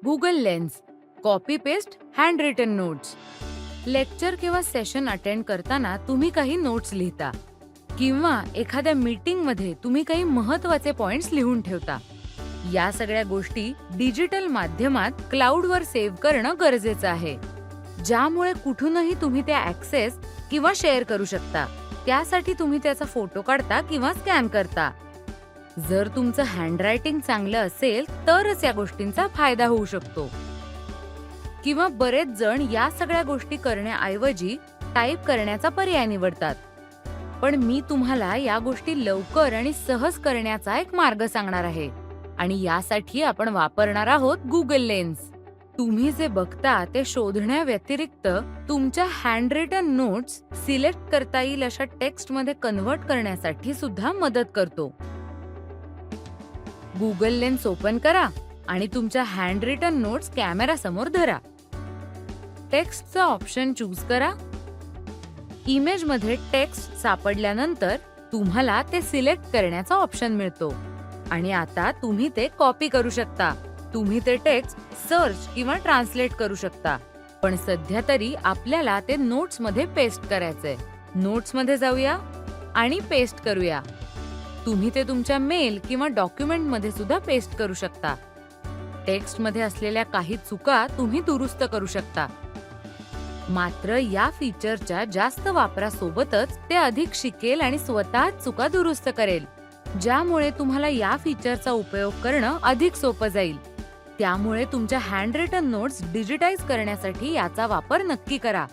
Google lens, copy paste hand written notes. Lecture किंवा session attend करताना तुम्ही काही नोट्स लिहिता किंवा एखाद्या मीटिंगमध्ये तुम्ही काही महत्त्वाचे पॉइंट्स लिहून ठेवता. या सगळ्या गोष्टी डिजिटल माध्यमात क्लाउडवर सेव्ह करणं गरजेचं आहे, ज्यामुळे कुठूनही तुम्ही त्या ॲक्सेस किंवा शेअर करू शकता. त्यासाठी तुम्ही त्याचा फोटो काढता किंवा स्कॅन करता. जर तुमचं हँडरायटिंग चांगलं असेल तरच या गोष्टींचा फायदा होऊ शकतो. किंवा बरेच जण या सगळ्या गोष्टी करण्याऐवजी टाईप करण्याचा पर्याय निवडतात. पण मी तुम्हाला या गोष्टी लवकर आणि सहज करण्याचा एक मार्ग सांगणार आहे आणि यासाठी आपण वापरणार आहोत गुगल लेन्स. तुम्ही जे बघता ते शोधण्याव्यतिरिक्त तुमच्या हँड रिटन नोट्स सिलेक्ट करता येईल अशा टेक्स्टमध्ये कन्व्हर्ट करण्यासाठी सुद्धा मदत करतो. गुगल लेन्स ओपन करा आणि तुमच्या हँड रिटन नोट्स कॅमेरा समोर धरा. टेक्स्टचा ऑप्शन चूज करा. इमेजमध्ये टेक्स्ट सापडल्यानंतर तुम्हाला ते सिलेक्ट करण्याचा ऑप्शन मिळतो आणि आता तुम्ही ते कॉपी करू शकता. तुम्ही ते टेक्स्ट सर्च किंवा ट्रान्सलेट करू शकता. पण सध्या तरी आपल्याला ते नोट्समध्ये पेस्ट करायचंय. नोट्समध्ये जाऊया आणि पेस्ट करूया. तुम्ही ते तुमच्या मेल किंवा डॉक्युमेंटमध्ये सुद्धा पेस्ट करू शकता. टेक्स्टमध्ये असलेल्या काही चुका तुम्ही दुरुस्त करू शकता. मात्र या फीचरच्या जास्त वापरासोबतच ते अधिक शिकेल आणि स्वतःच चुका दुरुस्त करेल, ज्यामुळे तुम्हाला या फीचरचा उपयोग करणं अधिक सोपं जाईल. त्यामुळे तुमच्या हँड रिटन नोट्स डिजिटाइज करण्यासाठी याचा वापर नक्की करा.